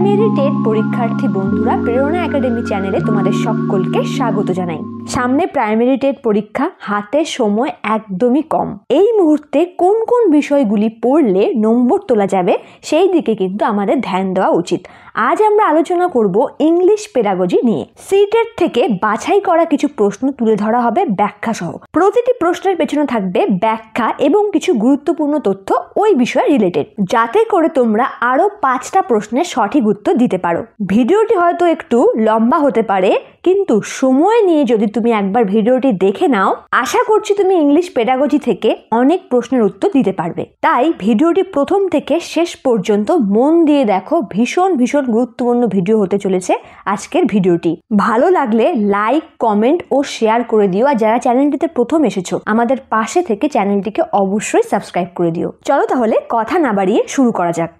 Primary TET পরীক্ষার্থী বন্ধুরা প্রেরণা একাডেমি চ্যানেলে তোমাদের সকলকে স্বাগত জানাই। সামনে প্রাইমারি টেট পরীক্ষা, হাতে সময় একদমই কম। এই মুহূর্তে কোন কোন বিষয়গুলি পড়লে নম্বর তোলা যাবে সেই দিকে কিন্তু আমাদের ধ্যান দেওয়া উচিত। আজ আমরা আলোচনা করব ইংলিশ পেডাগজি নিয়ে। সিটেট থেকে বাছাই করা কিছু প্রশ্ন তুলে ধরা হবে ব্যাখ্যা সহ। প্রতিটি প্রশ্নের পেছনে থাকবে ব্যাখ্যা এবং কিছু গুরুত্বপূর্ণ তথ্য ওই বিষয়ে রিলেটেড, যাতে করে তোমরা আরো 5টা প্রশ্নের সঠিক উত্তর দিতে পারো। ভিডিওটি হয়তো একটু লম্বা হতে পারে, কিন্তু সময় নিয়ে যদি তুমি একবার ভিডিওটি দেখে নাও, আশা করছি তুমি ইংলিশ পেডাগজি থেকে অনেক প্রশ্নের উত্তর দিতে পারবে। তাই ভিডিওটি প্রথম থেকে শেষ পর্যন্ত মন দিয়ে দেখো, ভীষণ গুরুত্বপূর্ণ ভিডিও হতে চলেছে আজকের ভিডিওটি। ভালো লাগলে লাইক, কমেন্ট ও শেয়ার করে দিও। আর যারা চ্যানেলটিতে প্রথম এসেছো, আমাদের পাশে থেকে চ্যানেলটিকে অবশ্যই সাবস্ক্রাইব করে দিও। চলো তাহলে কথা না বাড়িয়ে শুরু করা যাক।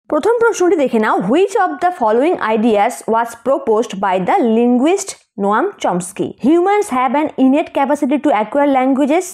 প্রথম প্রশ্নটি দেখে নাও। Which of the following ideas was proposed by the linguist Noam Chomsky? Humans have an innate capacity to acquire languages.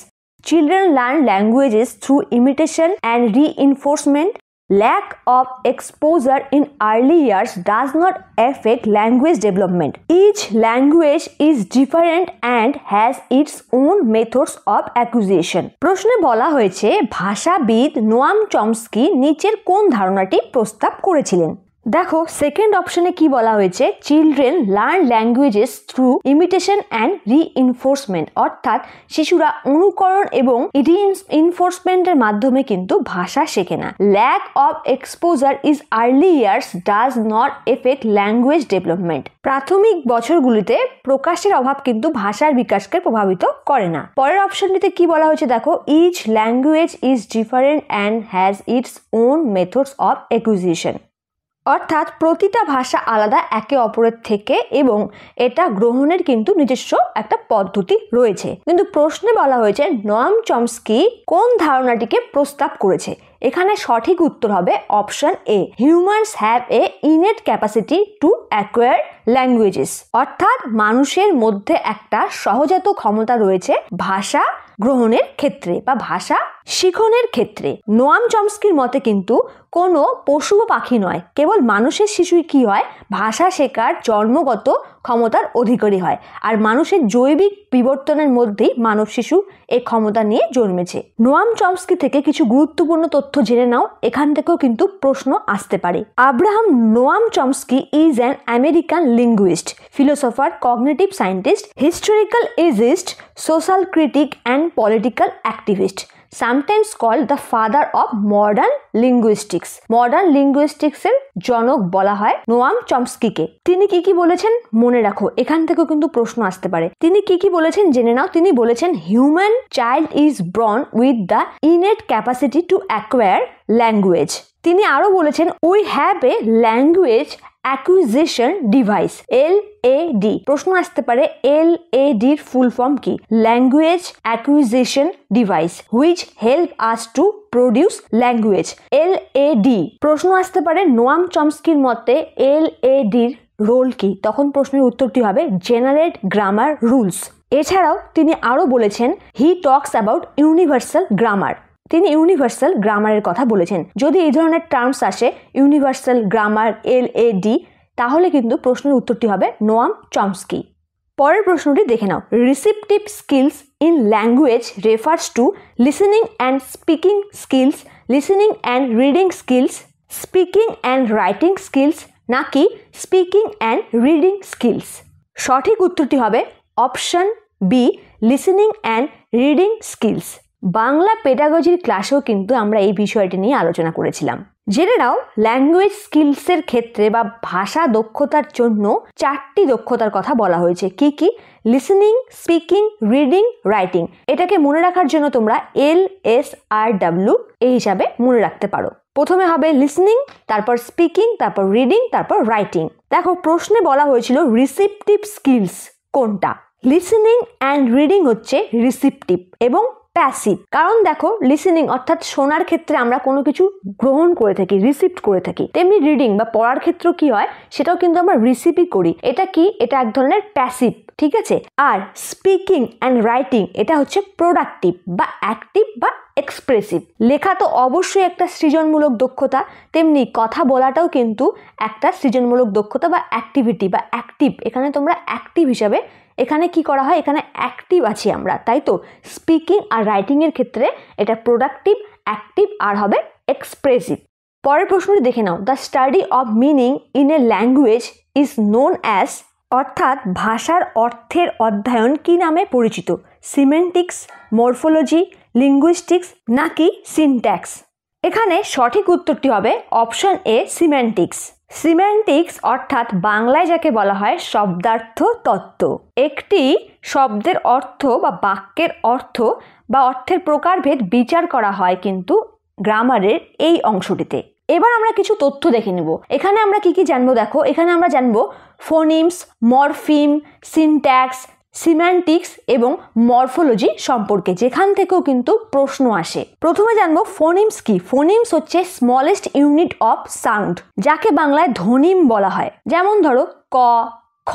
Children learn languages through imitation and reinforcement. Lack of exposure in early years does not affect language development. Each language is different and has its own methods of acquisition. প্রশ্নে বলা হয়েছে ভাষাবিদ Noam Chomsky নিচের কোন ধারণাটি প্রস্তাব করেছিলেন? দেখো, second অপশনে কি বলা হয়েছে? Children learn languages through imitation and reinforcement, অর্থাৎ শিশুরা অনুকরণ এবং রিইনফোর্সমেন্টের মাধ্যমে কিন্তু ভাষা শেখে না। Lack of exposure is early years does not affect language development. প্রাথমিক বছরগুলিতে প্রকাশের অভাব কিন্তু ভাষার বিকাশকে প্রভাবিত করে না। পরের অপশনটিতে কি বলা হয়েছে দেখো, each language is different and has its own methods of acquisition, অর্থাৎ প্রতিটা ভাষা আলাদা একে অপরের থেকে এবং এটা গ্রহণের কিন্তু নিজস্ব একটা পদ্ধতি রয়েছে। কিন্তু প্রশ্নে বলা হয়েছে নোয়াম চমস্কি কোন ধারণাটিকে প্রস্তাব করেছে? এখানে সঠিক উত্তর হবে option A, humans have a innate capacity to acquire languages, অর্থাৎ মানুষের মধ্যে একটা সহজাত ক্ষমতা রয়েছে ভাষা গ্রহণের ক্ষেত্রে বা ভাষা শিখনের ক্ষেত্রে। নোয়াম চমস্কির মতে কিন্তু কোনো পশু বা পাখি নয়, কেবল মানুষের শিশুই কি হয়, ভাষা শেখার জন্মগত ক্ষমতার অধিকারী হয়। আর মানুষের জৈবিক বিবর্তনের মধ্যেই মানব শিশু এই ক্ষমতা নিয়ে জন্মেছে। নোয়াম চমস্কি থেকে কিছু গুরুত্বপূর্ণ তথ্য জেনে নাও, এখান থেকেও কিন্তু প্রশ্ন আসতে পারে। Abraham Noam Chomsky is an American linguist, philosopher, cognitive scientist, historical essayist, social critic and political activist, sometimes called the father of modern linguistics. Modern লিঙ্গুইস্টিক্সের জনক বলা হয় নোয়াম চমস্কিকে। তিনি কি বলেছেন মনে রাখো, এখান থেকেও কিন্তু প্রশ্ন আসতে পারে। তিনি কি বলেছেন জেনে নাও। তিনি বলেছেন human child is born with the innate capacity to acquire language. তিনি আরো বলেছেন we have a language acquisition device, LAD। প্রশ্ন আসতে পারে LAD এর ফুল ফর্ম কি? Language acquisition device which help us to produce language, LAD। প্রশ্ন আসতে পারে নোয়াম চমস্কির মতে LAD এর রোল কি? তখন প্রশ্নের উত্তরটি হবে জেনারেট গ্রামার রুলস। এছাড়াও তিনি আরো বলেছেন হি টকস অ্যাবাউট ইউনিভার্সাল গ্রামার। তিনি ইউনিভার্সাল গ্রামারের কথা বলেছেন। যদি এই ধরনের টার্মস আসে ইউনিভার্সাল গ্রামার, LAD, তাহলে কিন্তু প্রশ্নের উত্তরটি হবে নোয়াম চমস্কি। পরের প্রশ্নটি দেখে নাও। Receptive skills in language refers to listening and speaking skills, listening and reading skills, speaking and writing skills, নাকি স্পিকিং অ্যান্ড রিডিং স্কিলস? সঠিক উত্তরটি হবে option B, listening and reading skills. Bangla পেডাগজির ক্লাসেও কিন্তু আমরা এই বিষয়টি নিয়ে আলোচনা করেছিলাম। জেনে নাও, ল্যাঙ্গুয়েজ স্কিলসের ক্ষেত্রে বা ভাষা দক্ষতার জন্য 4টি দক্ষতার কথা বলা হয়েছে। কি? Listening, speaking, reading, writing. এটাকে মনে রাখার জন্য তোমরা LSRW এই হিসাবে মনে রাখতে পারো। প্রথমে হবে লিসেনিং, তারপর স্পিকিং, তারপর রিডিং, তারপর রাইটিং। দেখো, প্রশ্নে বলা হয়েছিল রিসিপটিভ স্কিলস কোনটা? লিসেনিং অ্যান্ড রিডিং হচ্ছে রিসিপটিভ এবং প্যাসিভ। কারণ দেখো, লিসেনিং অর্থাৎ শোনার ক্ষেত্রে আমরা কোনো কিছু গ্রহণ করে থাকি, রিসিভ করে থাকি। তেমনি রিডিং বা পড়ার ক্ষেত্রে কি হয়, সেটাও কিন্তু আমরা রিসিভই করি। এটা কি? এটা এক ধরনের প্যাসিভ, ঠিক আছে। আর স্পিকিং অ্যান্ড রাইটিং এটা হচ্ছে প্রোডাক্টিভ বা অ্যাক্টিভ বা এক্সপ্রেসিভ। লেখা তো অবশ্যই একটা সৃজনমূলক দক্ষতা, তেমনি কথা বলাটাও কিন্তু একটা সৃজনমূলক দক্ষতা বা অ্যাক্টিভিটি বা অ্যাক্টিভ। এখানে তোমরা অ্যাক্টিভ হিসাবে এখানে কি করা হয়, এখানে অ্যাক্টিভ আছি আমরা, তাই তো স্পিকিং আর রাইটিংয়ের ক্ষেত্রে এটা প্রোডাক্টিভ, অ্যাক্টিভ আর হবে এক্সপ্রেসিভ। পরের প্রশ্নটি দেখে নাও। The study of meaning in a language is known as, অর্থাৎ ভাষার অর্থের অধ্যয়ন কি নামে পরিচিত? সিমেন্টিক্স, মরফোলজি, লিঙ্গুইস্টিক্স নাকি সিনট্যাক্স? এখানে সঠিক উত্তরটি হবে অপশন এ, সিমেন্টিক্স। সিমেন্টিক্স অর্থাৎ বাংলায় যাকে বলা হয় শব্দার্থ তত্ত্ব। একটি শব্দের অর্থ বা বাক্যের অর্থ বা অর্থের প্রকারভেদ বিচার করা হয় কিন্তু গ্রামারের এই অংশটিতে। এবার আমরা কিছু তথ্য দেখে নেব। এখানে আমরা কি কি জানবো দেখো। এখানে আমরা জানবো ফোনিমস, মরফিম, সিনট্যাক্স, সিম্যান্টিক্স এবং মরফোলজি সম্পর্কে, যেখান থেকেও কিন্তু প্রশ্ন আসে। প্রথমে জানবো ফোনিমস কি। ফোনিমস হচ্ছে স্মলেস্ট ইউনিট অফ সাউন্ড, যাকে বাংলায় ধ্বনিম বলা হয়। যেমন ধরো ক, খ,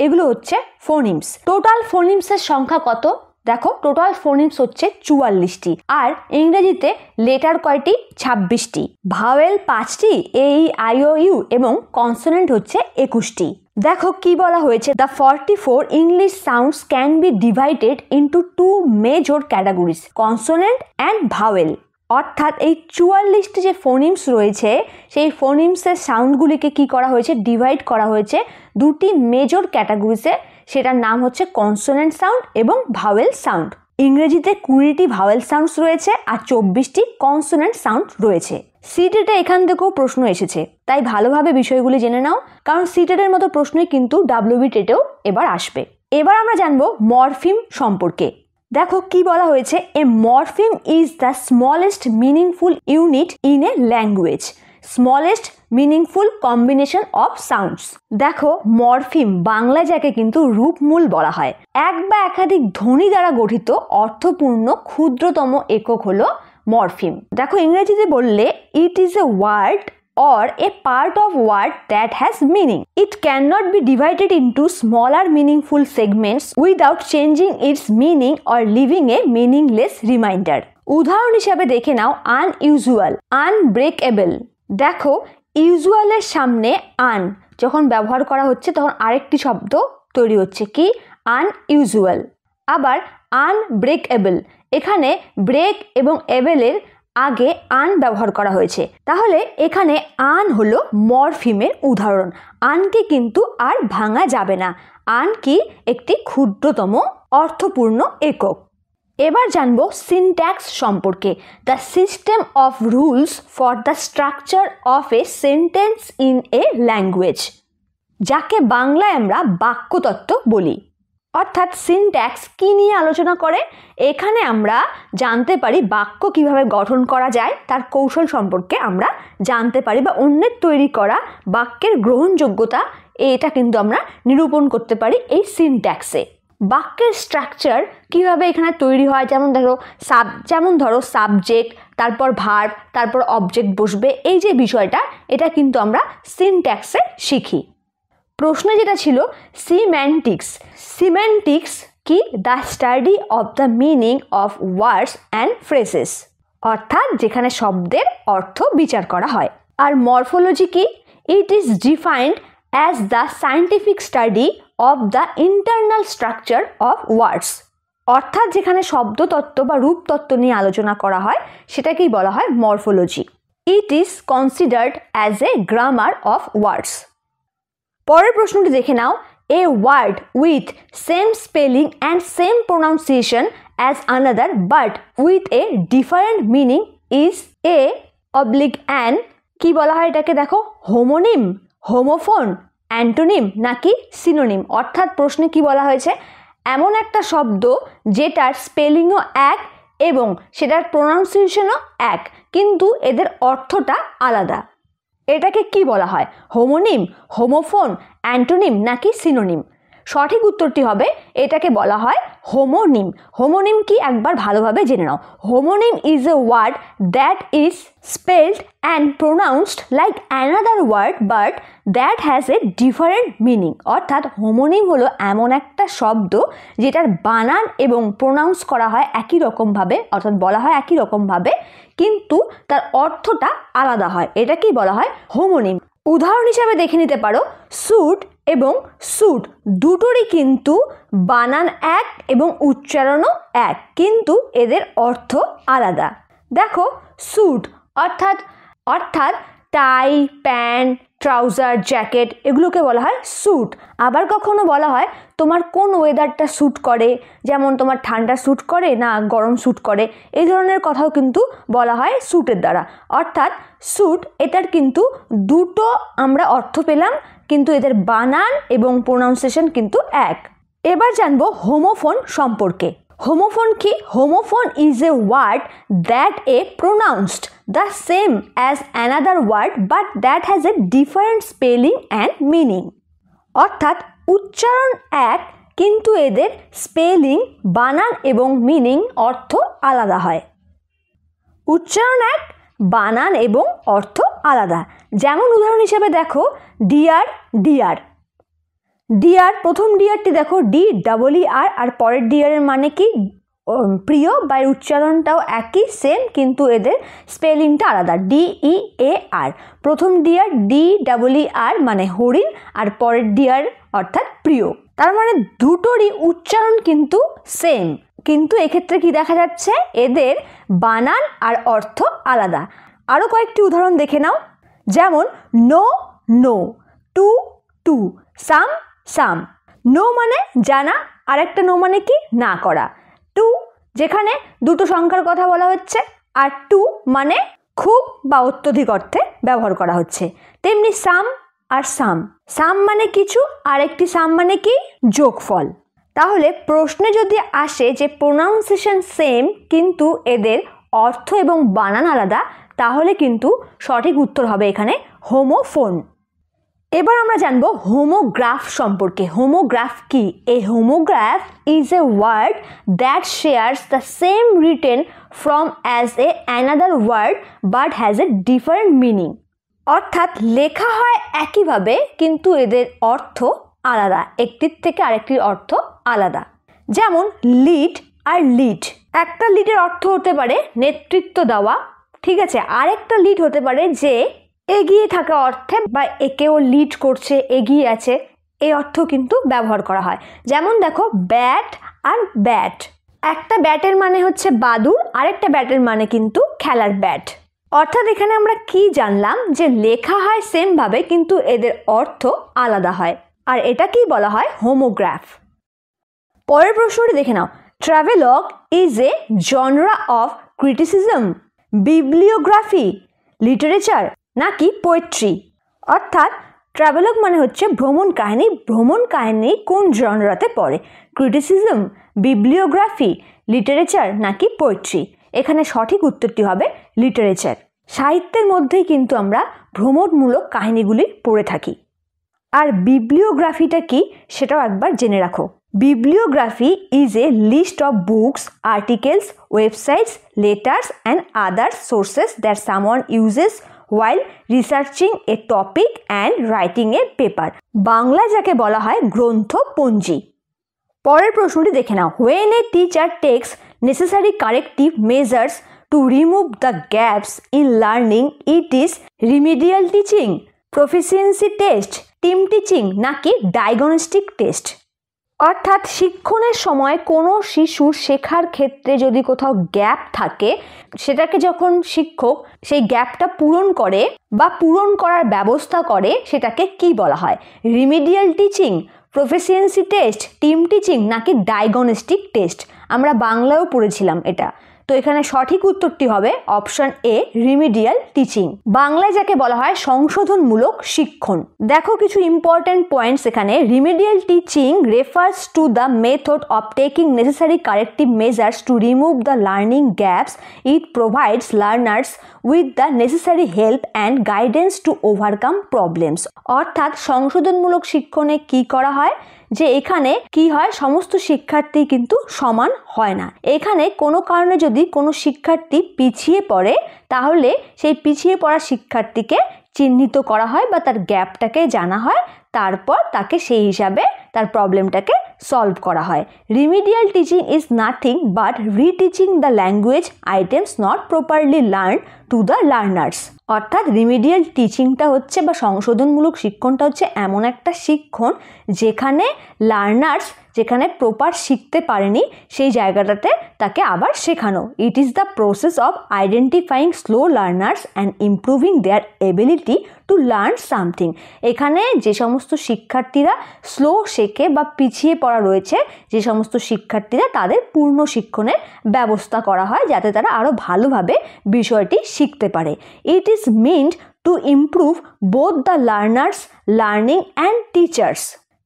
এগুলো হচ্ছে ফোনিমস। টোটাল ফোনিমসের সংখ্যা কত দেখো, টোটাল ফোনিমস হচ্ছে 44টি। আর ইংরেজিতে লেটার কয়টি? 26টি। ভাওয়েল 5টি, এই, আই ও ইউ এবং কনসোনেন্ট হচ্ছে 21টি। দেখো কি বলা হয়েছে, the 44 English sounds can be divided into 2 major categories, consonant and vowel. অর্থাৎ এই 44টি যে ফোনিমস রয়েছে সেই ফোনিমসের সাউন্ডগুলিকে কি করা হয়েছে, ডিভাইড করা হয়েছে দুটি মেজর ক্যাটাগরিজে। সেটার নাম হচ্ছে কনসোনেন্ট সাউন্ড এবং ভাওয়েল সাউন্ড। ইংরেজিতে 20টি ভাওয়েল সাউন্ডস রয়েছে আর 24টি কনসোনেন্ট সাউন্ড রয়েছে। সিটেটে এখান থেকেও প্রশ্ন এসেছে, তাই ভালোভাবে বিষয়গুলি জেনে নাও, কারণ সিটেটের মতো প্রশ্নই কিন্তু ডাব্লিউবি টেটেও এবার আসবে। এবার আমরা জানবো মরফিম সম্পর্কে। দেখো কি বলা হয়েছে, a morpheme is the smallest meaningful unit in a language, smallest meaningful combination of sounds. দেখো মরফিম বাংলায় যাকে কিন্তু রূপমূল বলা হয়। এক বা একাধিক ধ্বনি দ্বারা গঠিত অর্থপূর্ণ ক্ষুদ্রতম একক হলো মরফিম। দেখো ইংরেজিতে বললে it is a word or a part of word that has meaning. It cannot be divided into smaller meaningful segments without changing its meaning or leaving a meaningless reminder. উদাহরণ হিসাবে দেখে নাও আনইউজুয়াল, আনব্রেকেবল। দেখো ইউজুয়ালের সামনে আন যখন ব্যবহার করা হচ্ছে তখন আরেকটি শব্দ তৈরি হচ্ছে কি, আনইউজুয়াল। আবার আনব্রেকেবল, এখানে ব্রেক এবং এবলের আগে আন ব্যবহার করা হয়েছে, তাহলে এখানে আন হলো মরফিমের উদাহরণ। আনকে কিন্তু আর ভাঙা যাবে না। আন কি, একটি ক্ষুদ্রতম অর্থপূর্ণ একক। এবার জানবো সিনট্যাক্স সম্পর্কে। The system of rules for the structure of a sentence in a language, যাকে বাংলায় আমরা বাক্যতত্ত্ব বলি। অর্থাৎ সিনট্যাক্স কি নিয়ে আলোচনা করে, এখানে আমরা জানতে পারি বাক্য কিভাবে গঠন করা যায়, তার কৌশল সম্পর্কে আমরা জানতে পারি, বা অন্যের তৈরি করা বাক্যের গ্রহণযোগ্যতা এটা কিন্তু আমরা নিরূপণ করতে পারি এই সিনট্যাক্সে। বাক্যের স্ট্রাকচার কিভাবে এখানে তৈরি হয়, যেমন ধরো সাবজেক্ট, তারপর ভার্ব, তারপর অবজেক্ট বসবে, এই যে বিষয়টা এটা কিন্তু আমরা সিনট্যাক্সে শিখি। প্রশ্নে যেটা ছিল সিম্যান্টিক্স, সিম্যান্টিক্স কি, the study of the meaning of words and phrases, অর্থাৎ যেখানে শব্দের অর্থ বিচার করা হয়। আর মরফোলজি কি, it is defined as the scientific study of the internal structure of words, অর্থাৎ যেখানে শব্দতত্ত্ব বা রূপতত্ত্ব নিয়ে আলোচনা করা হয় সেটাকেই বলা হয় morphology. It is considered as a grammar of words. পরের প্রশ্নটি দেখে নাও, a word with same spelling and same pronunciation as another but with a different meaning is a oblique an, কি বলা হয় এটাকে দেখো, হোমোনিম, হোমোফোন, অ্যান্টোনিম নাকি সিনোনিম। অর্থাৎ প্রশ্নে কি বলা হয়েছে, এমন একটা শব্দ যেটার স্পেলিংও এক এবং সেটার প্রোনাউন্সিয়েশনও এক, কিন্তু এদের অর্থটা আলাদা, এটাকে কি বলা হয়, হোমোনিম, হোমোফোন, অ্যান্টোনিম নাকি সিনোনিম। সঠিক উত্তরটি হবে এটাকে বলা হয় হোমোনিম। হোমোনিম কি একবার ভালোভাবে জেনে নাও। Homonym is a word that is spelled and pronounced like another word but that has a different meaning. অর্থাৎ হোমোনিম হলো এমন একটা শব্দ যেটার বানান এবং প্রোনাউন্স করা হয় একই রকমভাবে, অর্থাৎ বলা হয় একই রকমভাবে, কিন্তু তার অর্থটা আলাদা হয়। এটাকেই বলা হয় হোমোনিম। উদাহরণ হিসাবে দেখে নিতে পারো, স্যুট এবং স্যুট দুটোরই কিন্তু বানান এক এবং উচ্চারণও এক, কিন্তু এদের অর্থ আলাদা। দেখো, স্যুট অর্থাৎ টাই, প্যান্ট, ট্রাউজার, জ্যাকেট এগুলোকে বলা হয় স্যুট। আবার কখনো বলা হয় তোমার কোন ওয়েদারটা স্যুট করে, যেমন তোমার ঠান্ডা স্যুট করে না গরম স্যুট করে, এই ধরনের কথাও কিন্তু বলা হয় স্যুটের দ্বারা। অর্থাৎ স্যুট এটার কিন্তু দুটো আমরা অর্থ পেলাম, কিন্তু এদের বানান এবং প্রোনাউন্সিয়েশন কিন্তু এক। এবার জানবো হোমোফোন সম্পর্কে। হোমোফোন কি? Homophone is a word that a pronounced the same as another word but that has a different spelling and meaning. অর্থাৎ উচ্চারণ এক, কিন্তু এদের স্পেলিং, বানান এবং মিনিং, অর্থ আলাদা হয়। উচ্চারণ এক, বানান এবং অর্থ আলাদা। যেমন উদাহরণ হিসেবে দেখো, ডিয়ার, ডিয়ার, ডিয়ার, প্রথম ডিয়ারটি দেখো DEER, আর পরের ডিয়ারের মানে কি প্রিয়, বা উচ্চারণটাও একই সেম, কিন্তু এদের স্পেলিংটা আলাদা, DEAR। প্রথম ডিয়ার DEER মানে হরিণ, আর পরের ডিয়ার অর্থাৎ প্রিয়। তার মানে দুটোরই উচ্চারণ কিন্তু সেম, কিন্তু এক্ষেত্রে কি দেখা যাচ্ছে, এদের বানান আর অর্থ আলাদা। আরও কয়েকটি উদাহরণ দেখে নাও। যেমন নো, নো, টু, টু, সাম, সাম। নো মানে জানা, আর একটা নো মানে কি না করা। টু যেখানে দুটো সংখ্যার কথা বলা হচ্ছে, আর টু মানে খুব বা অত্যধিক অর্থে ব্যবহার করা হচ্ছে। তেমনি সাম আর সাম, সাম মানে কিছু, আর একটি সাম মানে কি যোগফল। তাহলে প্রশ্নে যদি আসে যে প্রোনাউন্সিয়েশন সেম কিন্তু এদের অর্থ এবং বানান আলাদা, তাহলে কিন্তু সঠিক উত্তর হবে এখানে হোমোফোন। এবার আমরা জানবো হোমোগ্রাফ সম্পর্কে। হোমোগ্রাফ কি? A homograph is a word that shares the same written form as a another word but has a different meaning. অর্থাৎ লেখা হয় একইভাবে, কিন্তু এদের অর্থ আলাদা, একটির থেকে আরেকটির অর্থ আলাদা। যেমন লিড আর লিড। একটা লিডের অর্থ হতে পারে নেতৃত্ব দেওয়া, ঠিক আছে, আরেকটা লিড হতে পারে যে এগিয়ে থাকা অর্থে, বা একেও লিড করছে, এগিয়ে আছে, এই অর্থ কিন্তু ব্যবহার করা হয়। যেমন দেখো, ব্যাট আর ব্যাট। একটা ব্যাটের মানে হচ্ছে বাদুড়, আরেকটা ব্যাটের মানে কিন্তু খেলার ব্যাট। অর্থাৎ এখানে আমরা কি জানলাম, যে লেখা হয় সেম ভাবে কিন্তু এদের অর্থ আলাদা হয়, আর এটাকেই বলা হয় হোমোগ্রাফ। পরের প্রশ্নটি দেখে নাও। Travelogue is a genre of criticism, bibliography, literature নাকি পোয়েট্রি। অর্থাৎ ট্রাভেলগ মানে হচ্ছে ভ্রমণ কাহিনী। ভ্রমণ কাহিনী কোন জনরাতে পড়ে? ক্রিটিসিজম, বিবলিওগ্রাফি, লিটারেচার নাকি পোয়েট্রি। এখানে সঠিক উত্তরটি হবে লিটারেচার। সাহিত্যের মধ্যেই কিন্তু আমরা ভ্রমণমূলক কাহিনীগুলি পড়ে থাকি। আর বিবলিওগ্রাফিটা কি সেটাও একবার জেনে রাখো। Bibliography is a list of books, articles, websites, letters and other sources that someone uses while researching a topic and writing a paper. বাংলায় যাকে বলা হয় গ্রন্থপঞ্জি। পরের প্রশ্নটি দেখে নাও। When a teacher takes necessary corrective measures to remove the gaps in learning, it is remedial teaching, proficiency test, team teaching নাকি diagnostic test। অর্থাৎ শিক্ষণের সময় কোনো শিশুর শেখার ক্ষেত্রে যদি কোথাও গ্যাপ থাকে, সেটাকে যখন শিক্ষক সেই গ্যাপটা পূরণ করে বা পূরণ করার ব্যবস্থা করে, সেটাকে কি বলা হয়? Remedial teaching, proficiency test, team teaching নাকি ডায়াগনস্টিক টেস্ট। আমরা বাংলায়ও পড়েছিলাম এটা। তো এখানে সঠিক উত্তরটি হবে অপশন এ, রিমিডিয়াল টিচিং। বাংলায় যাকে বলা হয় সংশোধনমূলক শিক্ষণ। দেখো কিছু ইম্পর্টেন্ট পয়েন্টস এখানে। Remedial teaching refers to the method of taking necessary corrective measures to remove the learning gaps. It provides learners with the necessary help and guidance to overcome problems. অর্থাৎ সংশোধনমূলক শিক্ষণে কি করা হয়? যে এখানে কি হয়, সমস্ত শিক্ষার্থী কিন্তু সমান হয় না। এখানে কোনো কারণে যদি কোনো শিক্ষার্থী পিছিয়ে পড়ে, তাহলে সেই পিছিয়ে পড়া শিক্ষার্থীকে চিহ্নিত করা হয় বা তার গ্যাপটাকে জানা হয়, তারপর তাকে সেই হিসাবে তার প্রবলেমটাকে সলভ করা হয়। Remedial teaching is nothing but রিটিচিং the language items not properly learn to the learners. অর্থাৎ রিমিডিয়াল টিচিংটা হচ্ছে বা সংশোধনমূলক শিক্ষণটা হচ্ছে এমন একটা শিক্ষণ যেখানে লার্নার্স যেখানে প্রপার শিখতে পারেনি সেই জায়গাটাতে তাকে আবার শেখানো। It is the process of identifying slow learners and improving there ability to learn something. এখানে যে সমস্ত শিক্ষার্থীরা স্লো শেখে বা পিছিয়ে পড়া রয়েছে, যে সমস্ত শিক্ষার্থীরা, তাদের পূর্ণ শিক্ষণের ব্যবস্থা করা হয় যাতে তারা আরও ভালোভাবে বিষয়টি শিখতে পারে। It is meant to improve both the learners learning and teachers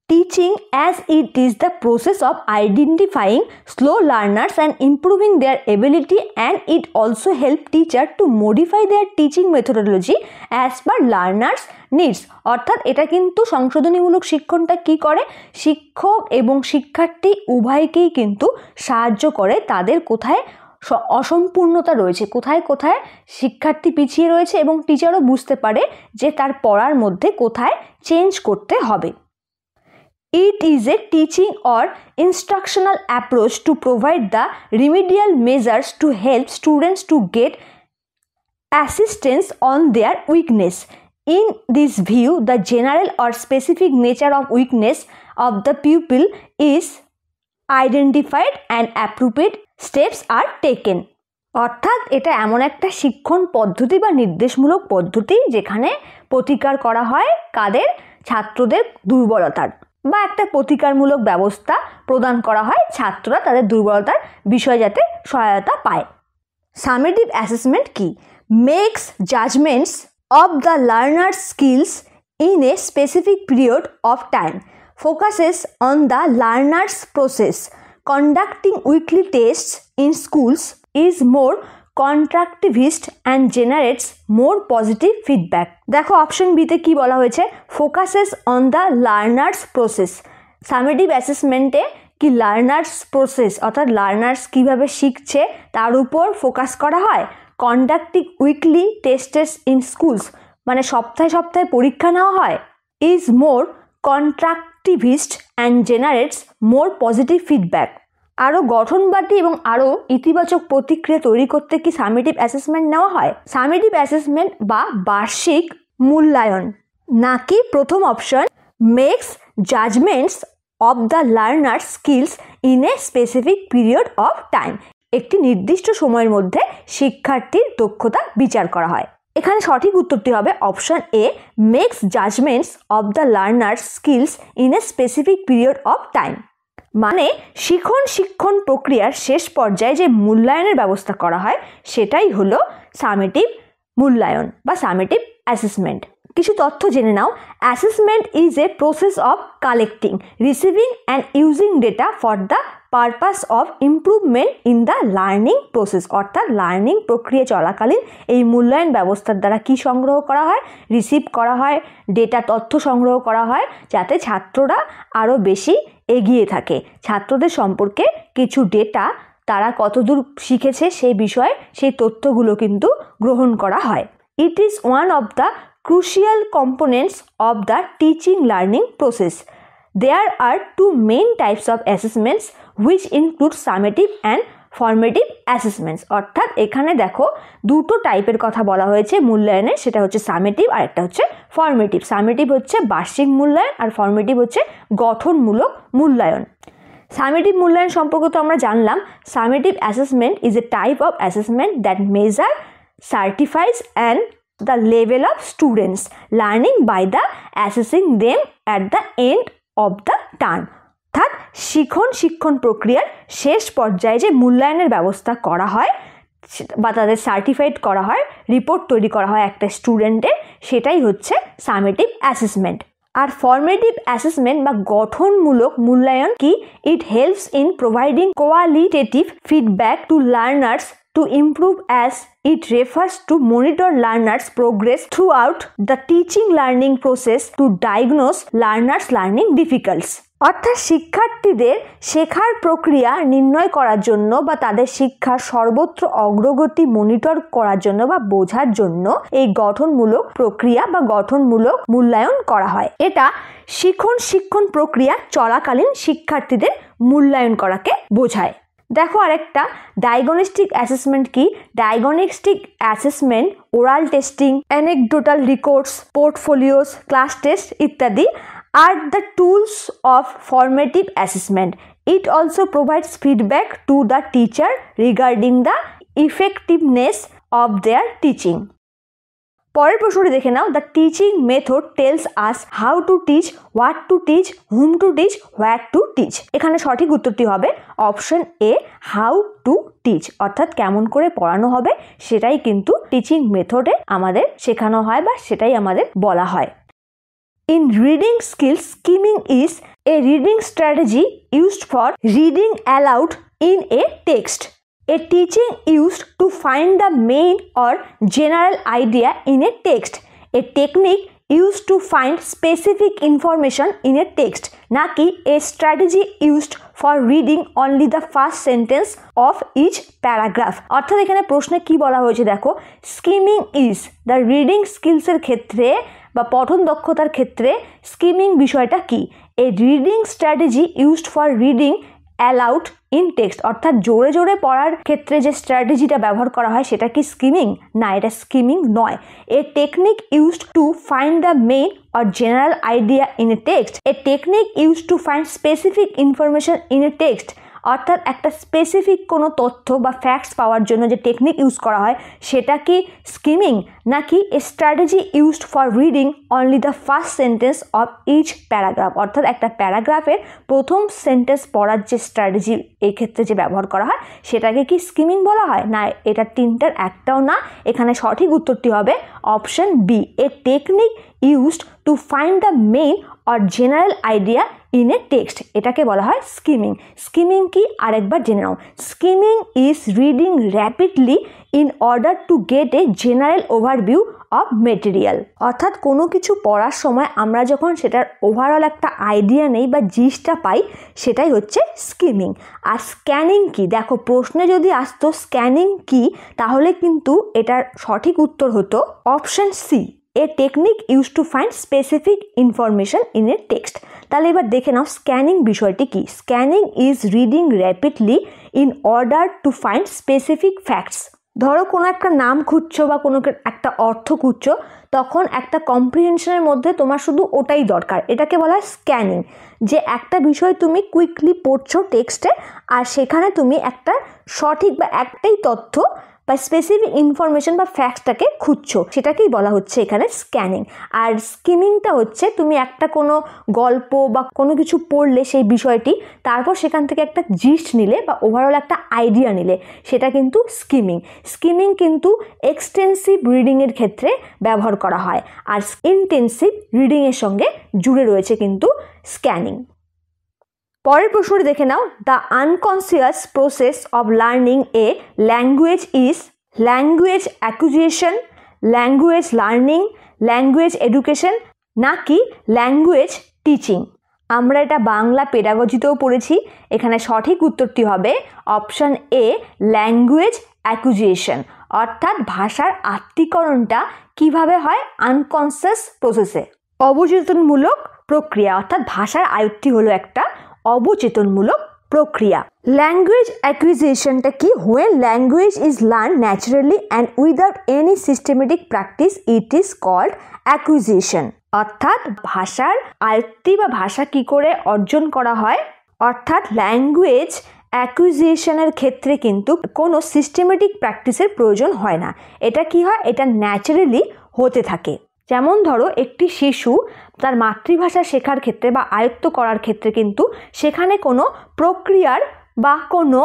teaching, as it is the process of identifying slow learners and improving their ability, and it also helps teacher to modify their teaching methodology as per learners needs। অর্থাৎ এটা কিন্তু সংশোধনীমূলক শিক্ষণটা কি করে, শিক্ষক এবং শিক্ষার্থী উভয়কেই কিন্তু সাহায্য করে তাদের কোথায় অসম্পূর্ণতা রয়েছে, কোথায় কোথায় শিক্ষার্থী পিছিয়ে রয়েছে, এবং টিচারও বুঝতে পারে যে তার পড়ার মধ্যে কোথায় চেঞ্জ করতে হবে। It is a teaching or instructional approach to provide the remedial measures to help students to get assistance on their weakness. In this view, the general or specific nature of weakness of the pupil is identified and appropriate steps are taken। অর্থাৎ এটা এমন একটা শিক্ষণ পদ্ধতি বা নির্দেশমূলক পদ্ধতি যেখানে প্রতিকার করা হয় কাদের, ছাত্রদের দুর্বলতার, বা একটা প্রতিকারমূলক ব্যবস্থা প্রদান করা হয় ছাত্ররা তাদের দুর্বলতার বিষয়ে যাতে সহায়তা পায়। সামেটিভ অ্যাসেসমেন্ট কি? Makes judgments of the learner skills in a specific period of time, focuses on the learner's process, conducting weekly tests in schools is more constructivist and generates more positive feedback. দেখো option বিতে কি বলা হয়েছে, focuses on the learner's process. Summative অ্যাসেসমেন্টে কি learner's process অর্থাৎ learners কীভাবে শিখছে তার উপর ফোকাস করা হয়। Conducting weekly tests in schools মানে সপ্তাহে সপ্তাহে পরীক্ষা নেওয়া হয়। Is more constructivist and generates more positive feedback. আরও গঠনবাদী এবং আরও ইতিবাচক প্রতিক্রিয়া তৈরি করতে কি সামেটিভ অ্যাসেসমেন্ট নেওয়া হয়? সামেটিভ অ্যাসেসমেন্ট বা বার্ষিক মূল্যায়ন, নাকি প্রথম option makes judgments of the learner skills in a specific period of time, একটি নির্দিষ্ট সময়ের মধ্যে শিক্ষার্থীর দক্ষতা বিচার করা হয়। এখানে সঠিক উত্তরটি হবে option A, makes judgments of the learner skills in a specific period of time. মানে শিক্ষণ প্রক্রিয়ার শেষ পর্যায়ে যে মূল্যায়নের ব্যবস্থা করা হয় সেটাই হলো সামেটিভ মূল্যায়ন বা সামেটিভ অ্যাসেসমেন্ট। কিছু তথ্য জেনে নাও। Assessment is a process of collecting, receiving and using data for the purpose of improvement in the learning process. অর্থাৎ লার্নিং প্রক্রিয়া চলাকালীন এই মূল্যায়ন ব্যবস্থার দ্বারা কি সংগ্রহ করা হয়, রিসিভ করা হয়, ডেটা তথ্য সংগ্রহ করা হয় যাতে ছাত্ররা আরও বেশি এগিয়ে থাকে। ছাত্রদের সম্পর্কে কিছু ডেটা, তারা কতদূর শিখেছে সেই বিষয়ে সেই তথ্যগুলো কিন্তু গ্রহণ করা হয়। It is one of the crucial components of the teaching learning process. There are two main types of assessments which include summative and formative assessments। অর্থাৎ এখানে দেখো দুটো টাইপের কথা বলা হয়েছে মূল্যায়নে, সেটা হচ্ছে সামেটিভ আর একটা হচ্ছে ফর্মেটিভ। সামেটিভ হচ্ছে বার্ষিক মূল্যায়ন আর ফর্মেটিভ হচ্ছে গঠনমূলক মূল্যায়ন। সামেটিভ মূল্যায়ন সম্পর্কে তো আমরা জানলাম। Summative assessment is a type of assessment that measure, certifies and the level of students learning by the assessing them at the end of the term। অর্থাৎ শিক্ষণ প্রক্রিয়ার শেষ পর্যায়ে যে মূল্যায়নের ব্যবস্থা করা হয় বা তাদের সার্টিফাইড করা হয়, রিপোর্ট তৈরি করা হয় একটা স্টুডেন্টের, সেটাই হচ্ছে সামেটিভ অ্যাসেসমেন্ট। আর ফর্মেটিভ অ্যাসেসমেন্ট বা গঠনমূলক মূল্যায়ন কি? It helps in providing qualitative feedback to learners to improve as it refers to monitor learners' progress throughout the teaching learning process to diagnose learners' learning difficulties। অর্থাৎ শিক্ষার্থীদের শেখার প্রক্রিয়া নির্ণয় করার জন্য বা তাদের শিক্ষার সর্বত্র অগ্রগতি মনিটর করার জন্য বা বোঝার জন্য এই গঠনমূলক প্রক্রিয়া বা গঠনমূলক মূল্যায়ন করা হয়। এটা শিক্ষণ প্রক্রিয়া চলাকালীন শিক্ষার্থীদের মূল্যায়ন করাকে বোঝায়। দেখো আরেকটা ডায়াগনস্টিক অ্যাসেসমেন্ট কি? Diagnostic assessment oral testing, anecdotal records, portfolios, class test ইত্যাদি are the tools of formative assessment. It also provides feedback to the teacher regarding the effectiveness of their teaching. পরের প্রশ্নটি দেখে নাও, the teaching method tells us how to teach, what to teach, whom to teach, where to teach. এখানে সঠিক উত্তরটি হবে option A, how to teach, অর্থাৎ কেমন করে পড়ানো হবে সেটাই কিন্তু টিচিং মেথডে আমাদের শেখানো হয় বা সেটাই আমাদের বলা হয়। In reading skills, skimming is a reading strategy used for reading aloud in a text. A teaching used to find the main or general idea in a text. A technique used to find specific information in a text. না কি a strategy used for reading only the first sentence of each paragraph. অর্থাৎ এখানে প্রশ্নে কি বলা হয়েছে দেখো, skimming is the reading স্কিলসের ক্ষেত্রে বা পঠন দক্ষতার ক্ষেত্রে স্কিমিং বিষয়টা কি? A reading strategy used for reading aloud in text, অর্থাৎ জোরে জোরে পড়ার ক্ষেত্রে যে স্ট্র্যাটেজিটা ব্যবহার করা হয় সেটা কি স্কিমিং? না, এটা স্কিমিং নয়। এ technique used to find the main or general idea in a text. A technique used to find specific information in a text, অর্থাৎ একটা স্পেসিফিক কোনো তথ্য বা ফ্যাক্টস পাওয়ার জন্য যে টেকনিক ইউজ করা হয় সেটা কি স্কিমিং? নাকি a strategy used for reading only the first sentence of each paragraph, অর্থাৎ একটা প্যারাগ্রাফের প্রথম সেন্টেন্স পড়ার যে স্ট্র্যাটেজি এই ক্ষেত্রে যে ব্যবহার করা হয় সেটাকে কি স্কিমিং বলা হয়? না, এটা তিনটার একটাও না। এখানে সঠিক উত্তরটি হবে option B, a technique used to find the main or general idea in a text, এটাকে বলা হয় স্কিমিং। স্কিমিং কি আরেকবার জেনে নাও, skimming is reading rapidly in order to get a general overview of material, অর্থাৎ কোনো কিছু পড়ার সময় আমরা যখন সেটার ওভারঅল একটা আইডিয়া নেই বা জিনিসটা পাই সেটাই হচ্ছে স্কিমিং। আর স্ক্যানিং কি? দেখো প্রশ্নে যদি আসতো স্ক্যানিং কি তাহলে কিন্তু এটার সঠিক উত্তর হতো option C, a technique use to find specific information in a text. তাহলে এবার দেখে নাও স্ক্যানিং বিষয়টি কি? Scanning is reading rapidly in order to find specific facts. ধরো কোনো একটা নাম খুঁজছো বা কোনো একটা অর্থ খুঁজছো, তখন একটা কম্প্রিহেনশনের মধ্যে তোমার শুধু ওটাই দরকার, এটাকে বলা হয় স্ক্যানিং। যে একটা বিষয় তুমি কুইকলি পড়ছো টেক্সটে আর সেখানে তুমি একটা সঠিক বা একটাই তথ্য বা স্পেসিফিক ইনফরমেশন বা ফ্যাক্টসটাকে খুঁজছো, সেটাকেই বলা হচ্ছে এখানে স্ক্যানিং। আর স্কিমিংটা হচ্ছে তুমি একটা কোনো গল্প বা কোনো কিছু পড়লে সেই বিষয়টি, তারপর সেখান থেকে একটা জিস্ট নিলে বা ওভারঅল একটা আইডিয়া নিলে, সেটা কিন্তু স্কিমিং। স্কিমিং কিন্তু এক্সটেন্সিভ রিডিংয়ের ক্ষেত্রে ব্যবহার করা হয়, আর ইনটেনসিভ রিডিংয়ের সঙ্গে জুড়ে রয়েছে কিন্তু স্ক্যানিং। পরের প্রশ্নটি দেখে নাও, the unconscious process of learning a language is language acquisition, language learning, language education, নাকি ল্যাঙ্গুয়েজ টিচিং। আমরা এটা বাংলা পেডাগজিতেও পড়েছি। এখানে সঠিক উত্তরটি হবে অপশন এ, ল্যাঙ্গুয়েজ অ্যাকুইজিশন, অর্থাৎ ভাষার আত্মীকরণটা কিভাবে হয়? আনকনসিয়াস প্রসেসে, অবচেতনমূলক প্রক্রিয়া, অর্থাৎ ভাষার আয়ত্তি হলো একটা অবচেতনমূলক প্রক্রিয়া। ল্যাঙ্গুয়েজ অ্যাকুইজিশনটা কি? When language is learn naturally and without any systematic practice it is called acquisition, অর্থাৎ ভাষার আয়ত্তি বা ভাষা কি করে অর্জন করা হয়, অর্থাৎ ল্যাঙ্গুয়েজ অ্যাকুইজিশনের ক্ষেত্রে কিন্তু কোনো সিস্টেমেটিক প্র্যাকটিসের প্রয়োজন হয় না। এটা কি হয়? এটা ন্যাচারালি হতে থাকে। যেমন ধরো একটি শিশু তার মাতৃভাষা শেখার ক্ষেত্রে বা আয়ত্ত করার ক্ষেত্রে কিন্তু সেখানে কোনো প্রক্রিয়ার বা কোনো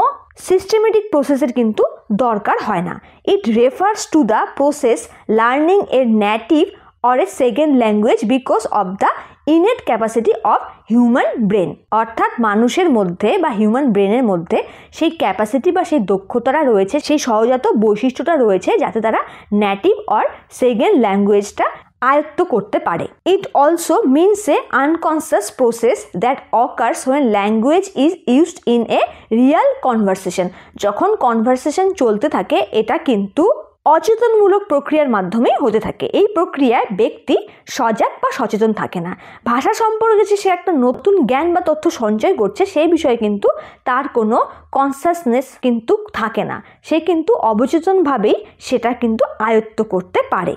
সিস্টেমেটিক প্রসেসের কিন্তু দরকার হয় না। It refers to the process learning a native or a second language because of the innate capacity of human brain, অর্থাৎ মানুষের মধ্যে বা হিউম্যান ব্রেনের মধ্যে সেই ক্যাপাসিটি বা সেই দক্ষতাটা রয়েছে, সেই সহজাত বৈশিষ্ট্যটা রয়েছে যাতে তারা নেটিভ অর সেকেন্ড ল্যাঙ্গুয়েজটা আয়ত্ত করতে পারে। It also means a unconscious process that occurs when language is used in a real conversation. যখন কনভারসেশন চলতে থাকে এটা কিন্তু অচেতনমূলক প্রক্রিয়ার মাধ্যমেই হতে থাকে। এই প্রক্রিয়ায় ব্যক্তি সজাগ বা সচেতন থাকে না। ভাষা সম্পর্কে যে সে একটা নতুন জ্ঞান বা তথ্য সঞ্চয় করছে সেই বিষয়ে কিন্তু তার কোনো কনসাসনেস কিন্তু থাকে না, সে কিন্তু অবচেতনভাবেই সেটা কিন্তু আয়ত্ত করতে পারে।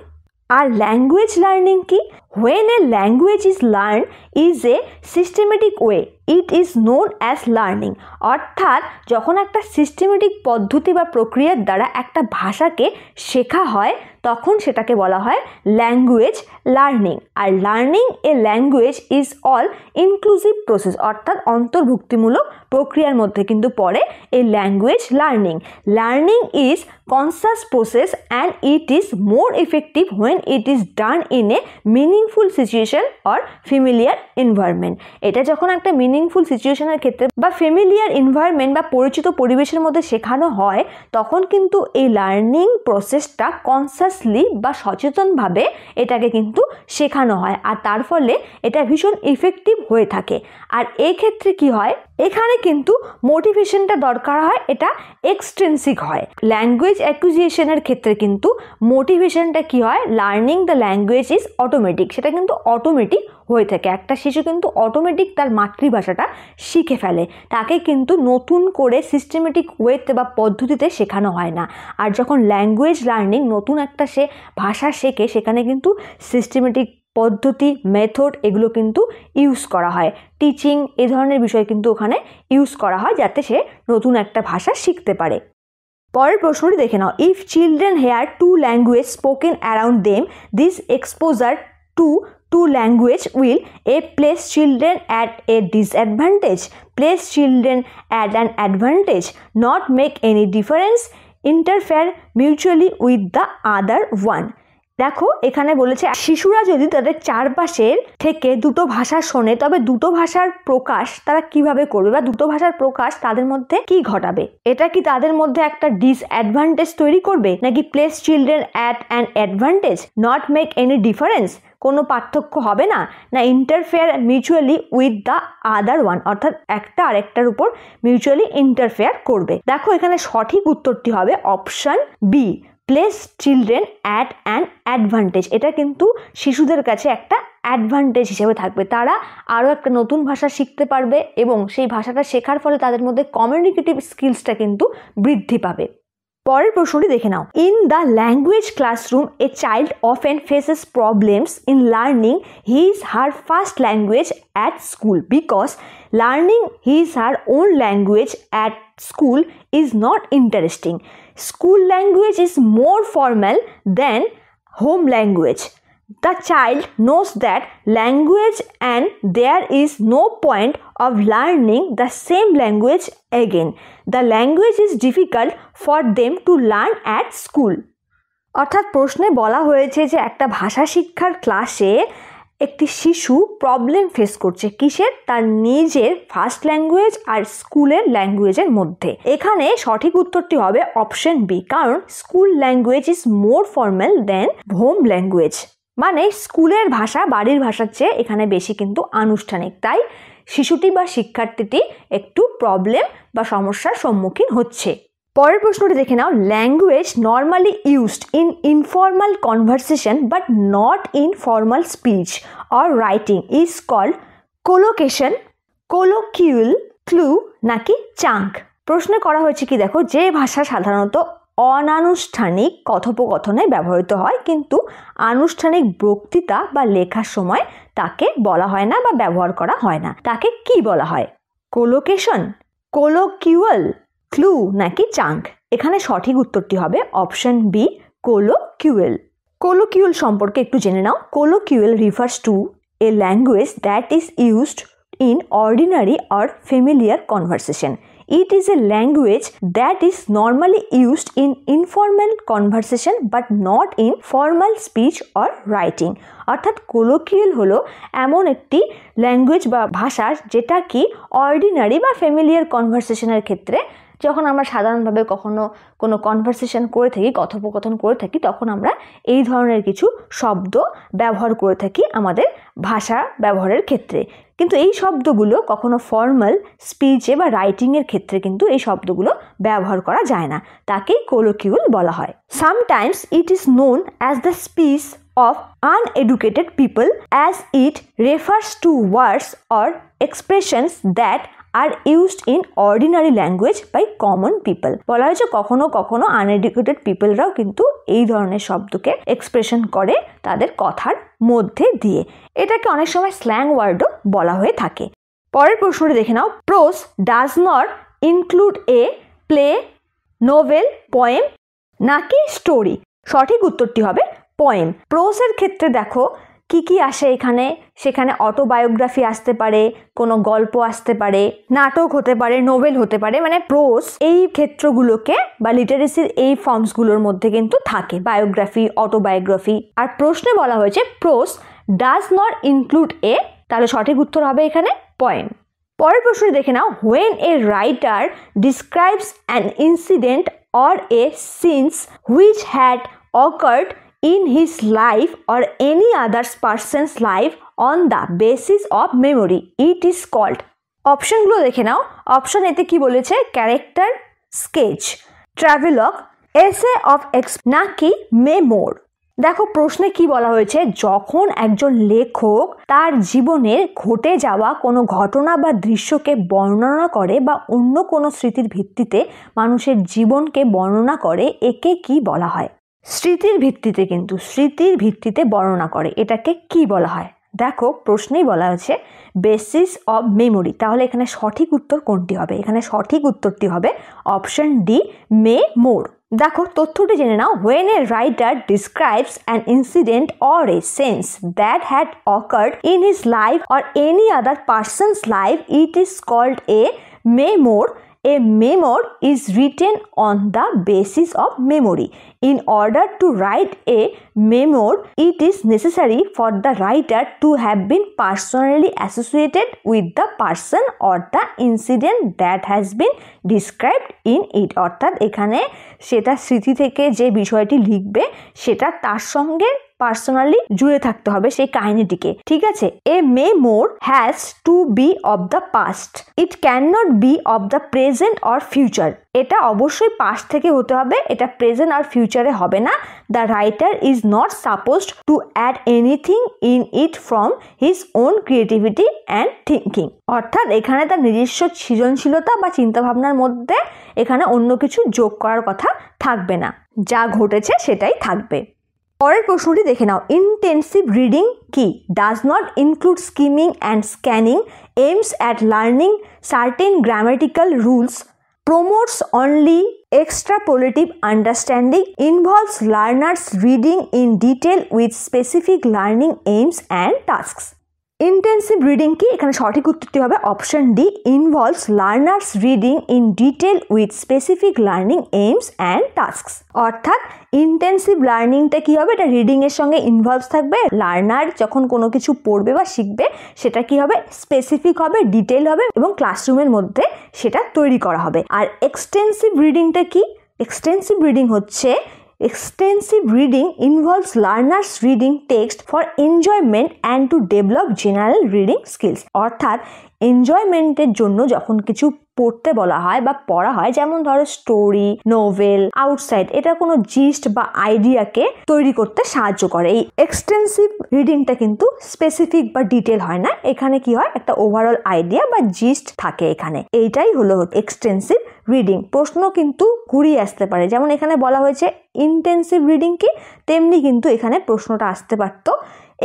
আর ল্যাঙ্গুয়েজ লার্নিং কি? When a language is learned is a systematic way, it is known as learning। অর্থাৎ যখন একটা সিস্টেমেটিক পদ্ধতি বা প্রক্রিয়ার দ্বারা একটা ভাষাকে শেখা হয় তখন সেটাকে বলা হয় language learning. Are learning a language is all inclusive process, অর্থাৎ অন্তর্ভুক্তিমূলক প্রক্রিয়ার মধ্যে কিন্তু পড়ে এই language learning. Learning is conscious process and it is more effective when it is done in a meaningful situation or familiar environment. এটা যখন একটা মিনিংফুল সিচুয়েশনের ক্ষেত্রে বা ফ্যামিলিয়ার এনভায়রনমেন্ট বা পরিচিত পরিবেশের মধ্যে শেখানো হয় তখন কিন্তু এই লার্নিং প্রসেসটা কনসাসলি বা সচেতনভাবে এটাকে কিন্তু শেখানো হয়, আর তার ফলে এটা ভীষণ ইফেক্টিভ হয়ে থাকে। আর এই ক্ষেত্রে কি হয়, এখানে কিন্তু মোটিভেশনটা দরকার হয়, এটা এক্সট্রিনসিক হয়। ল্যাঙ্গুয়েজ অ্যাকুইজিশনের ক্ষেত্রে কিন্তু মোটিভেশনটা কি হয়, learning the language is automatic, সেটা কিন্তু অটোমেটিক হয়ে থাকে। একটা শিশু কিন্তু অটোমেটিক তার মাতৃভাষাটা শিখে ফেলে, তাকে কিন্তু নতুন করে সিস্টেমেটিক ওয়েতে বা পদ্ধতিতে শেখানো হয় না। আর যখন ল্যাঙ্গুয়েজ লার্নিং নতুন একটা সে ভাষা শেখে সেখানে কিন্তু সিস্টেমেটিক পদ্ধতি, মেথড এগুলো কিন্তু ইউজ করা হয়। টিচিং এ ধরনের বিষয় কিন্তু ওখানে ইউজ করা হয় যাতে সে নতুন একটা ভাষা শিখতে পারে। পরের প্রশ্নটি দেখে নাও। If children hear to language spoken around them, this exposure to language will a place children at a disadvantage, place children at an advantage, not make any difference, interfere mutually with the other one. দেখো এখানে বলেছে শিশুরা যদি তাদের চারপাশের থেকে দুটো ভাষা শোনে তবে দুটো ভাষার প্রকাশ তারা কিভাবে করবে বা দুটো ভাষার প্রকাশ তাদের মধ্যে কি ঘটাবে। এটা কি তাদের মধ্যে একটা ডিসঅ্যাডভান্টেজ তৈরি করবে, নাকি place children at an advantage, not make any difference, কোনো পার্থক্য হবে না, না interfere mutually with the other one, অর্থাৎ একটা আরেকটার উপর মিউচুয়ালি ইন্টারফেয়ার করবে। দেখো এখানে সঠিক উত্তরটি হবে option B, place children at an advantage. এটা কিন্তু শিশুদের কাছে একটা অ্যাডভান্টেজ হিসেবে থাকবে, তারা আরও একটা নতুন ভাষা শিখতে পারবে এবং সেই ভাষাটা শেখার ফলে তাদের মধ্যে কমিউনিকেটিভ স্কিলসটা কিন্তু বৃদ্ধি পাবে। পরের প্রশ্নটি দেখে নাও। In the language classroom a child often faces problems in learning his her first language at school because learning his her own language at school is not interesting. School language is more formal than home language. The child knows that language and there is no point of learning the same language again. The language is difficult for them to learn at school. অর্থাৎ প্রশ্নে বলা হয়েছে যে একটা ভাষা শিক্ষার ক্লাসে একটি শিশু প্রবলেম ফেস করছে, কিসের, তার নিজের ফার্স্ট ল্যাঙ্গুয়েজ আর স্কুলের ল্যাঙ্গুয়েজের মধ্যে। এখানে সঠিক উত্তরটি হবে অপশন বি, কারণ school language is more formal than home language, মানে স্কুলের ভাষা বাড়ির ভাষার চেয়ে এখানে বেশি কিন্তু আনুষ্ঠানিক, তাই শিশুটি বা শিক্ষার্থীটি একটু প্রবলেম বা সমস্যার সম্মুখীন হচ্ছে। পরের প্রশ্নটি দেখে নাও। Language normally used in informal conversation but not in formal speech or writing is called collocation, colloquial, clue নাকি চাঙ্ক। প্রশ্ন করা হয়েছে কি দেখো, যে ভাষা সাধারণত অনানুষ্ঠানিক কথোপকথনে ব্যবহৃত হয় কিন্তু আনুষ্ঠানিক বক্তৃতা বা লেখার সময় তাকে বলা হয় না বা ব্যবহার করা হয় না, তাকে কি বলা হয়? কোলোকেশন, কোলোকিউল, ক্লু নাকি চাঙ্ক। এখানে সঠিক উত্তরটি হবে অপশন বি, কোলোকিউল। কোলোকিউল সম্পর্কে একটু জেনে নাও। Colloquial refers to a language that is used in ordinary or familiar conversation. It is a language that is normally used in informal conversation but not in formal speech or writing. অর্থাৎ কোলোকিয়াল হলো এমন একটি language বা ভাষা যেটা কি ordinary বা familiar কনভারসেশনের ক্ষেত্রে যখন আমরা সাধারণভাবে কখনো কোনো কনভারসেশন করে থাকি, কথোপকথন করে থাকি, তখন আমরা এই ধরনের কিছু শব্দ ব্যবহার করে থাকি আমাদের ভাষা ব্যবহারের ক্ষেত্রে। কিন্তু এই শব্দগুলো কখনো ফর্মাল স্পিচে বা রাইটিংয়ের ক্ষেত্রে কিন্তু এই শব্দগুলো ব্যবহার করা যায় না, তাকেই কোলোকিউল বলা হয়। Sometimes it is known as the speech of uneducated people, as it refers to words or expressions that are used in ordinary language by common people। বলা হয়েছে কখনো কখনো আনএডুকেটেড পিপলরাও কিন্তু এই ধরনের শব্দকে এক্সপ্রেশন করে তাদের কথার মধ্যে দিয়ে। এটাকে অনেক সময় স্ল্যাং ওয়ার্ডও বলা হয়ে থাকে। পরের প্রশ্নটি দেখে নাও, prose does not include a play, novel, poem নাকি স্টোরি? সঠিক উত্তরটি হবে পোয়েম। প্রোজের ক্ষেত্রে দেখো কি কি আসে এখানে, সেখানে অটোবায়োগ্রাফি আসতে পারে, কোনো গল্প আসতে পারে, নাটক হতে পারে, নোভেল হতে পারে। মানে প্রোজ এই ক্ষেত্রগুলোকে বা লিটারেসির এই ফর্মসগুলোর মধ্যে কিন্তু থাকে, বায়োগ্রাফি, অটোবায়োগ্রাফি। আর প্রশ্নে বলা হয়েছে prose does not include a, তাহলে সঠিক উত্তর হবে এখানে পোয়েম। পরের প্রশ্নটি দেখে নাও, when a writer describes an incident or a scenes which had occurred in his life or any other person's life on the basis of memory, it is called। অপশনগুলো দেখে নাও। অপশন এতে কি বলেছে, ক্যারেক্টার, স্কেচ, ট্রাভেলগ, এসে of x নাকি মেমোর। দেখো প্রশ্নে কি বলা হয়েছে, যখন একজন লেখক তার জীবনের ঘটে যাওয়া কোনো ঘটনা বা দৃশ্যকে বর্ণনা করে বা অন্য কোনো স্মৃতির ভিত্তিতে মানুষের জীবনকে বর্ণনা করে, একে কি বলা হয়? স্মৃতির ভিত্তিতে, কিন্তু স্মৃতির ভিত্তিতে বর্ণনা করে, এটাকে কি বলা হয়? দেখো প্রশ্নেই বলা হয়েছে বেসিস অফ মেমোরি, তাহলে এখানে সঠিক উত্তর কোনটি হবে? এখানে সঠিক উত্তরটি হবে অপশন ডি, মেমোর। দেখো তথ্যটি জেনে নাও, when a writer describes an incident or a sense that had occurred in his life or any other person's life, it is called a memoir। A memoir is written on the basis of memory. In order to write a memoir, it is necessary for the writer to have been personally associated with the person or the incident that has been described in it। অর্থাৎ এখানে সেটা স্মৃতি থেকে যে বিষয়টি লিখবে সেটা তার সঙ্গে পার্সোনালি জুড়ে থাকতে হবে সেই কাহিনীটিকে, ঠিক আছে? A memoir has to be of the past, it can not be of the present or future. এটা অবশ্যই পাস্ট থেকে হতে হবে, এটা প্রেজেন্ট আর ফিউচারে হবে না। The writer is not supposed to add anything in it from his own creativity and thinking. অর্থাৎ এখানে তার নিজস্ব সৃজনশীলতা বা চিন্তাভাবনার মধ্যে এখানে অন্য কিছু যোগ করার কথা থাকবে না, যা ঘটেছে সেটাই থাকবে। পরের প্রশ্নটি দেখে নাও, ইন্টেন্সিভ রিডিং কি? Does not include skimming and scanning, aims at learning certain grammatical rules, promotes only extrapolative understanding, involves learners reading in detail with specific learning aims and tasks। Intensive reading কি? এখানে সঠিক উত্তরটি হবে option D, involves learners reading in detail with specific learning AIIMS and tasks. অর্থাৎ intensive লার্নিংটা কি হবে, এটা reading এর সঙ্গে ইনভলভস থাকবে। লার্নার যখন কোনো কিছু পড়বে বা শিখবে সেটা কি হবে, স্পেসিফিক হবে, ডিটেল হবে এবং ক্লাসরুমের মধ্যে সেটা তৈরি করা হবে। আর এক্সটেন্সিভ রিডিংটা কি? এক্সটেন্সিভ রিডিং হচ্ছে extensive reading involves learners reading text for enjoyment and to develop general reading skills। অর্থাৎ এনজয়মেন্টের জন্য যখন কিছু পড়তে বলা হয় বা পড়া হয়, যেমন ধরো স্টোরি, নোভেল, আউটসাইড, এটা কোনো জিস্ট বা আইডিয়াকে তৈরি করতে সাহায্য করে। এই এক্সটেন্সিভ রিডিংটা কিন্তু স্পেসিফিক বা ডিটেল হয় না, এখানে কি হয়, একটা ওভারঅল আইডিয়া বা জিস্ট থাকে এখানে। এইটাই হলো এক্সটেন্সিভ রিডিং। প্রশ্ন কিন্তু ঘুরিয়ে আসতে পারে, যেমন এখানে বলা হয়েছে ইন্টেন্সিভ রিডিং কি, তেমনি কিন্তু এখানে প্রশ্নটা আসতে পারত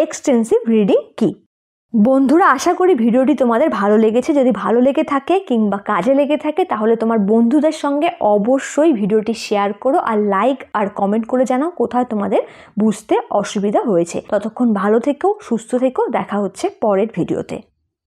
এক্সটেন্সিভ রিডিং কি। বন্ধুরা আশা করি ভিডিওটি তোমাদের ভালো লেগেছে। যদি ভালো লেগে থাকে কিংবা কাজে লেগে থাকে তাহলে তোমার বন্ধুদের সঙ্গে অবশ্যই ভিডিওটি শেয়ার করো আর লাইক আর কমেন্ট করে জানাও কোথায় তোমাদের বুঝতে অসুবিধা হয়েছে। ততক্ষণ ভালো থেকো, সুস্থ থেকো, দেখা হচ্ছে পরের ভিডিওতে।